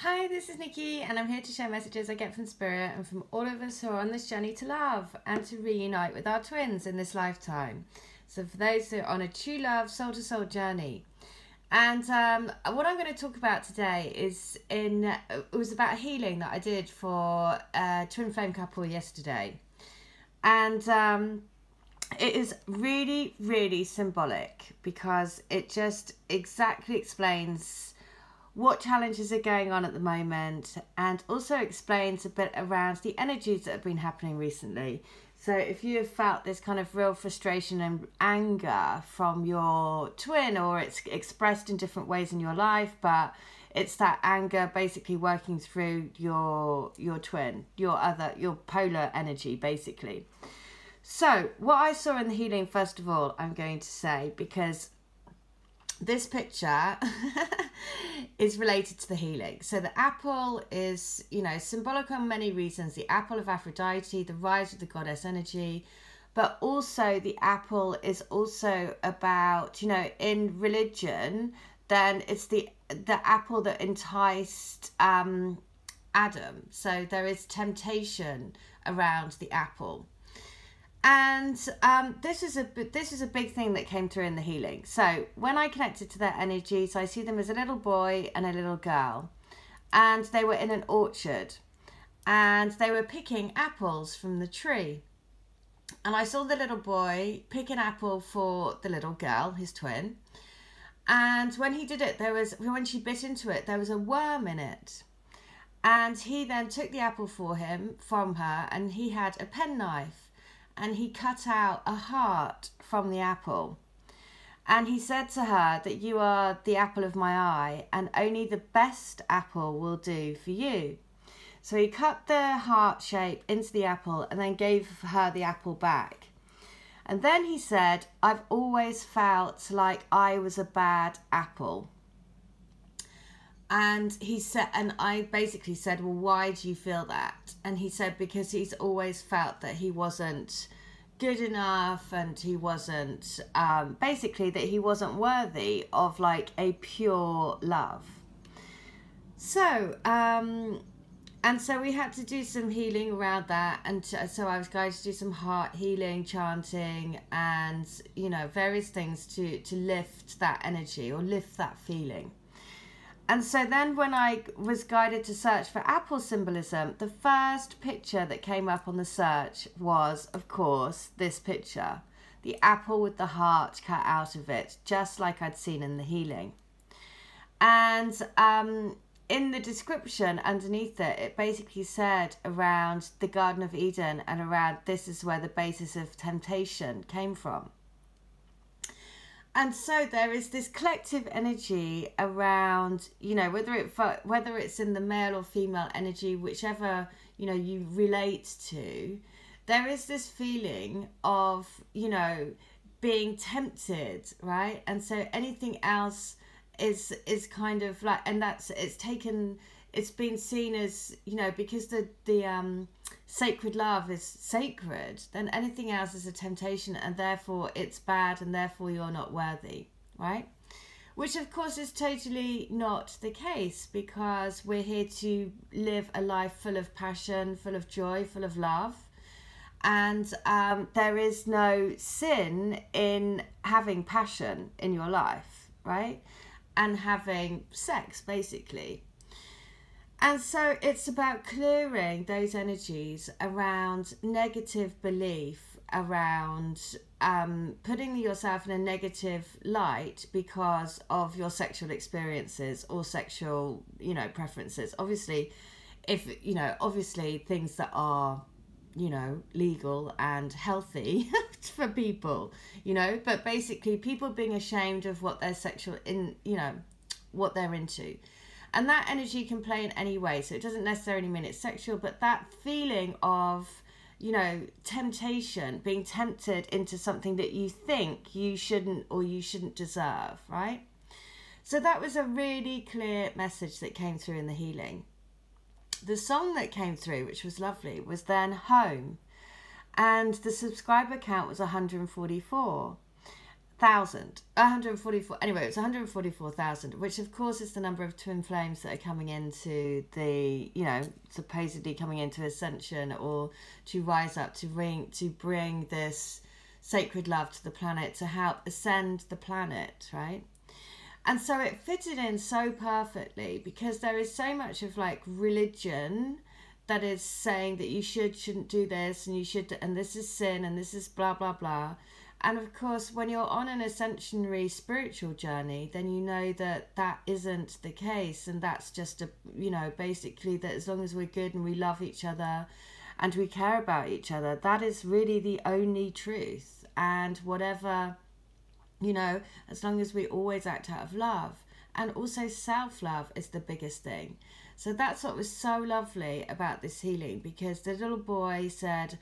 Hi, this is Nikki, and I'm here to share messages I get from Spirit and from all of us who are on this journey to love and to reunite with our twins in this lifetime. So for those who are on a true love, soul-to-soul journey. And what I'm going to talk about today is it was about healing that I did for a twin flame couple yesterday. And it is really, really symbolic because it just exactly explains what challenges are going on at the moment, and also explains a bit around the energies that have been happening recently. So if you have felt this kind of real frustration and anger from your twin, or it's expressed in different ways in your life, but it's that anger basically working through your twin, your polar energy basically. So what I saw in the healing, first of all, I'm going to say, because this picture is related to the healing. So the apple is, symbolic on many reasons. The apple of Aphrodite, the rise of the goddess energy, but also the apple is also about, in religion, then it's the apple that enticed Adam. So there is temptation around the apple. And this is a big thing that came through in the healing. So when I connected to their energies, I see them as a little boy and a little girl, and they were in an orchard, and they were picking apples from the tree. And I saw the little boy pick an apple for the little girl, his twin. And when he did it, when she bit into it, there was a worm in it. And he then took the apple from her, and he had a penknife. And he cut out a heart from the apple. And he said to her that you are the apple of my eye, and only the best apple will do for you. So he cut the heart shape into the apple and then gave her the apple back. And then he said, I've always felt like I was a bad apple. And he said, and I basically said, well, why do you feel that? And he said, because he's always felt that he wasn't good enough, and he wasn't, basically that he wasn't worthy of like a pure love. So, and so we had to do some healing around that. And so I was going to do some heart healing, chanting, and, various things to lift that energy or lift that feeling. And so then when I was guided to search for apple symbolism, the first picture that came up on the search was, of course, this picture. The apple with the heart cut out of it, just like I'd seen in the healing. And in the description underneath it, it basically said around the Garden of Eden and around this is where the basis of temptation came from. And so there is this collective energy around, whether it's in the male or female energy, whichever, you relate to, there is this feeling of, being tempted, right? And so anything else is kind of like, and it's been seen as, because the sacred love is sacred, then anything else is a temptation, and therefore it's bad, and therefore you're not worthy, right? Which of course is totally not the case, because we're here to live a life full of passion, full of joy, full of love. And there is no sin in having passion in your life, right? And having sex, basically. And so it's about clearing those energies around negative belief, around putting yourself in a negative light because of your sexual experiences or sexual, preferences. Obviously, obviously things that are, legal and healthy for people, but basically people being ashamed of what their what they're into. And that energy can play in any way. So it doesn't necessarily mean it's sexual, but that feeling of, temptation, being tempted into something that you think you shouldn't or you shouldn't deserve, right? So that was a really clear message that came through in the healing. The song that came through, which was lovely, was then Home. And the subscriber count was 144. 144, anyway, it was 144,000, which of course is the number of twin flames that are coming into the, you know, supposedly coming into ascension, or to rise up, to bring this sacred love to the planet, to help ascend the planet, right? And so it fitted in so perfectly, because there is so much of like religion that is saying that you shouldn't do this, and you should, and this is sin, and this is blah blah blah. And of course, when you're on an ascensionary spiritual journey, then you know that that isn't the case. And that's just, a, you know, basically that as long as we're good and we love each other and we care about each other, that is really the only truth. And whatever, you know, as long as we always act out of love. And also self-love is the biggest thing. So that's what was so lovely about this healing, because the little boy said,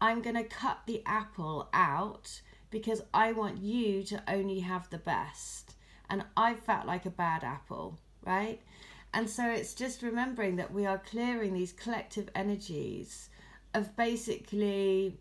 I'm going to cut the apple out because I want you to only have the best. And I felt like a bad apple, right? And so it's just remembering that we are clearing these collective energies of basically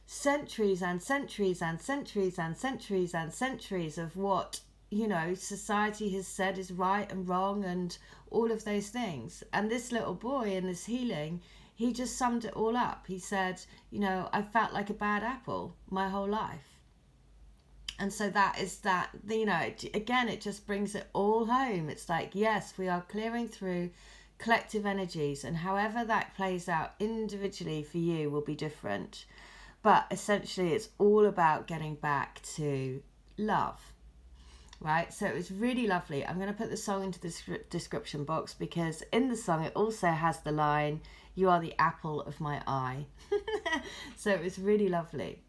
centuries and centuries and centuries and centuries and centuries of what, you know, society has said is right and wrong and all of those things. And this little boy in this healing, he just summed it all up. He said, you know, I felt like a bad apple my whole life. And so that is that, you know, again, it just brings it all home. It's like, yes, we are clearing through collective energies, and however that plays out individually for you will be different. But essentially, it's all about getting back to love. Right, so it was really lovely. I'm going to put the song into the description box, because in the song it also has the line, you are the apple of my eye. So it was really lovely.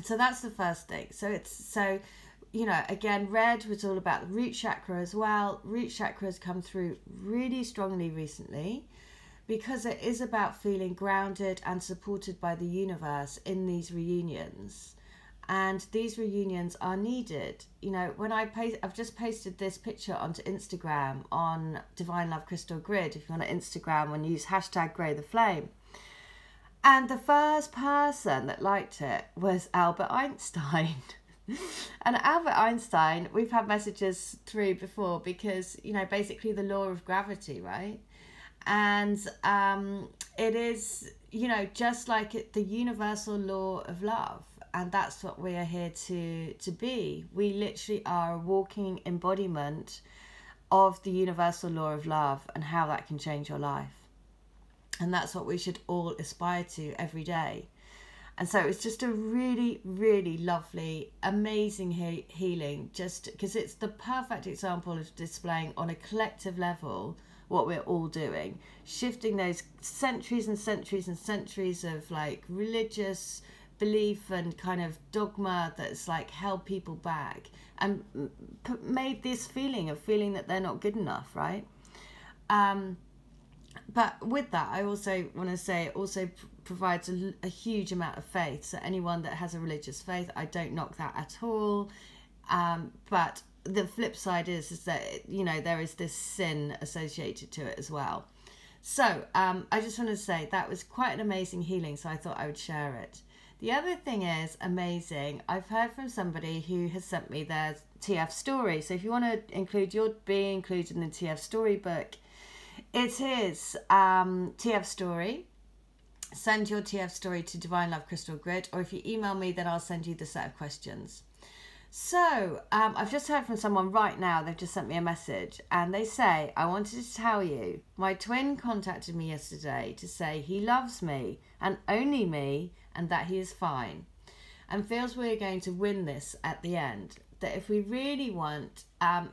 So that's the first thing. So you know, again, red was all about the root chakra as well. Root chakra has come through really strongly recently, because it is about feeling grounded and supported by the universe in these reunions. And these reunions are needed. You know, when I've just posted this picture onto Instagram on Divinelovecrystalgrid. If you want to Instagram and use hashtag Grow the Flame. And the first person that liked it was Albert Einstein. And Albert Einstein, we've had messages through before, because, you know, basically the law of gravity, right? And it is, you know, just like the universal law of love. And that's what we are here to be. We literally are a walking embodiment of the universal law of love and how that can change your life. And that's what we should all aspire to every day. And so it's just a really, really lovely, amazing healing, just because it's the perfect example of displaying on a collective level what we're all doing. Shifting those centuries and centuries and centuries of like religious belief and kind of dogma that's like held people back, and made this feeling that they're not good enough, right? But with that, I also want to say it also provides a huge amount of faith. So anyone that has a religious faith, I don't knock that at all. But the flip side is that, you know, there is this sin associated to it as well. So I just want to say that was quite an amazing healing, so I thought I would share it. The other thing is amazing. I've heard from somebody who has sent me their TF story. So if you want to be included in the TF story book, it is TF story. Send your TF story to Divinelovecrystalgrid, or if you email me, then I'll send you the set of questions. So I've just heard from someone right now. They've just sent me a message, and they say, I wanted to tell you, my twin contacted me yesterday to say he loves me and only me, and that he is fine, and feels we're going to win this at the end. That if we really want,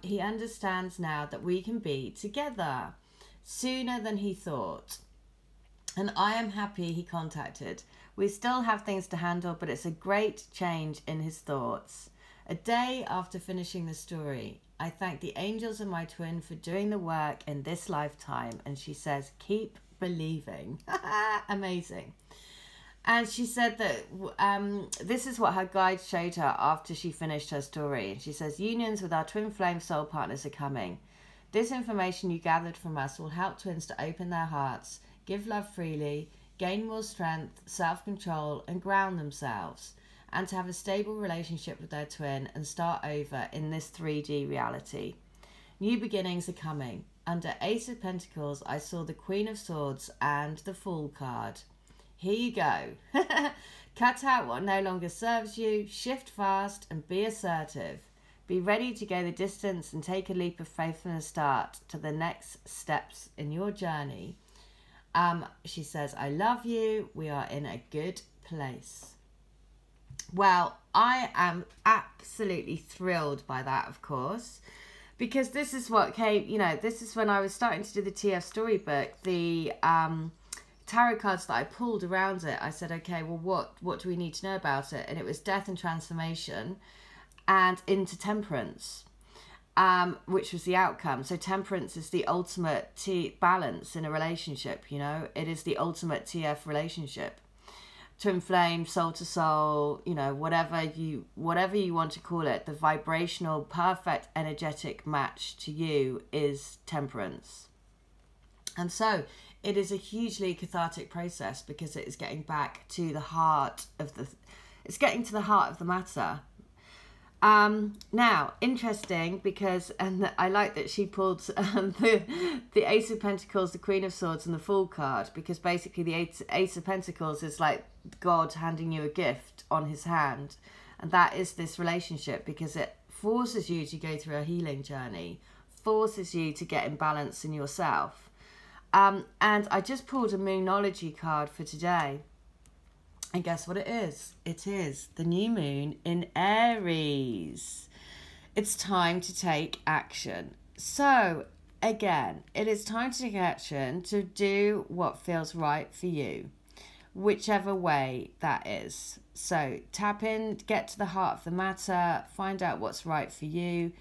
he understands now that we can be together sooner than he thought. And I am happy he contacted. We still have things to handle, but it's a great change in his thoughts. A day after finishing the story, I thank the angels and my twin for doing the work in this lifetime. And she says, keep believing. Amazing. And she said that this is what her guide showed her after she finished her story. And she says, unions with our twin flame soul partners are coming. This information you gathered from us will help twins to open their hearts, give love freely, gain more strength, self-control, and ground themselves. and to have a stable relationship with their twin and start over in this 3D reality. New beginnings are coming. Under Ace of Pentacles, I saw the Queen of Swords and the Fool card. Here you go. Cut out what no longer serves you, shift fast and be assertive. Be ready to go the distance and take a leap of faith from the start to the next steps in your journey. She says, I love you. We are in a good place. Well, I am absolutely thrilled by that, of course, because this is what came, you know, this is when I was starting to do the TF storybook, the tarot cards that I pulled around it. I said, okay, well, what do we need to know about it? And it was death and transformation and into temperance, which was the outcome. So temperance is the ultimate balance in a relationship, you know. It is the ultimate TF relationship. Twin flame, soul to soul, you know, whatever you want to call it, the vibrational, perfect, energetic match to you is temperance. And so it is a hugely cathartic process because it is getting back to the heart of it's getting to the heart of the matter. Now, interesting because, and I like that she pulled the Ace of Pentacles, the Queen of Swords and the Fool card, because basically the Ace of Pentacles is like God handing you a gift on his hand. And that is this relationship, because it forces you to go through a healing journey, forces you to get in balance in yourself. And I just pulled a Moonology card for today. And guess what it is? It is the new moon in Aries. It's time to take action. So, again, it is time to take action to do what feels right for you, whichever way that is. So, tap in, get to the heart of the matter, find out what's right for you,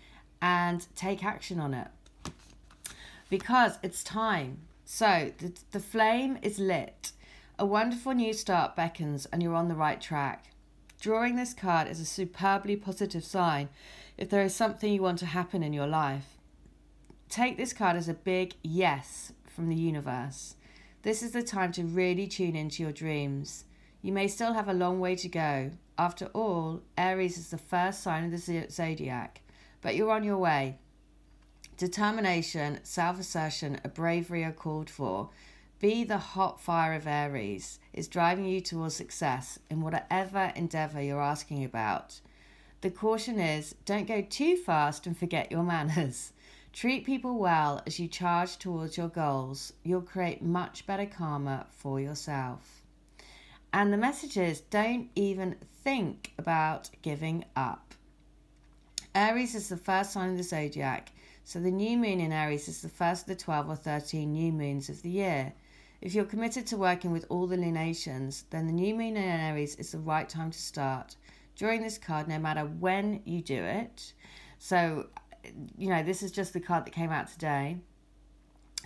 and take action on it. Because it's time. So, the flame is lit. A wonderful new start beckons and you're on the right track. Drawing this card is a superbly positive sign if there is something you want to happen in your life. Take this card as a big yes from the universe. This is the time to really tune into your dreams. You may still have a long way to go. After all, Aries is the first sign of the zodiac, but you're on your way. Determination, self-assertion, and bravery are called for. Be the hot fire of Aries is driving you towards success in whatever endeavour you're asking about. The caution is, don't go too fast and forget your manners. Treat people well as you charge towards your goals. You'll create much better karma for yourself. And the message is, don't even think about giving up. Aries is the first sign of the zodiac, so the new moon in Aries is the first of the 12 or 13 new moons of the year. If you're committed to working with all the lunations, then the new moon in Aries is the right time to start. Drawing this card, no matter when you do it. So, you know, this is just the card that came out today.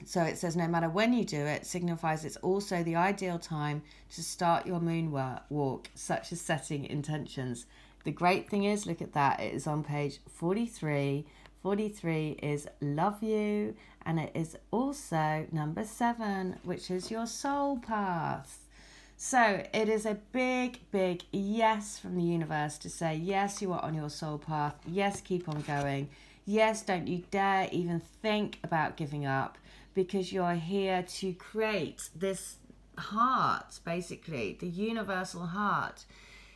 So it says no matter when you do it, signifies it's also the ideal time to start your moon walk, such as setting intentions. The great thing is, look at that, it is on page 43. 43 is love you, and it is also number 7, which is your soul path. So it is a big, big yes from the universe to say, yes, you are on your soul path. Yes, keep on going. Yes, don't you dare even think about giving up, because you're here to create this heart, basically, the universal heart.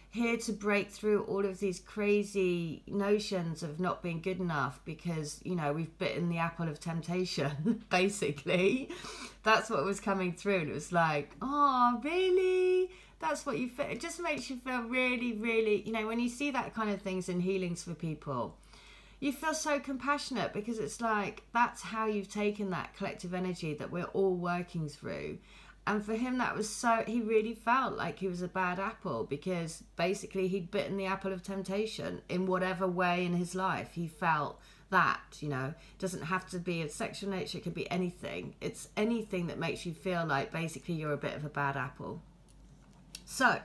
Here to break through all of these crazy notions of not being good enough because, you know, we've bitten the apple of temptation, basically. That's what was coming through. And it was like, oh, really? That's what you feel. It just makes you feel really, really, you know, when you see that kind of things in healings for people, you feel so compassionate, because it's like, that's how you've taken that collective energy that we're all working through. And for him, that was so, he really felt like he was a bad apple, because basically he'd bitten the apple of temptation in whatever way in his life. He felt that, you know, it doesn't have to be a sexual nature, it could be anything. It's anything that makes you feel like basically you're a bit of a bad apple. So,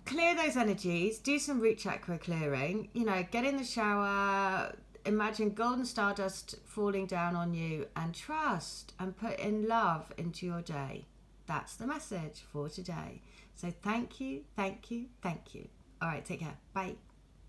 clear those energies, do some root chakra clearing, you know, get in the shower, imagine golden stardust falling down on you, and trust and put in love into your day. That's the message for today. So thank you, thank you, thank you. All right, take care. Bye.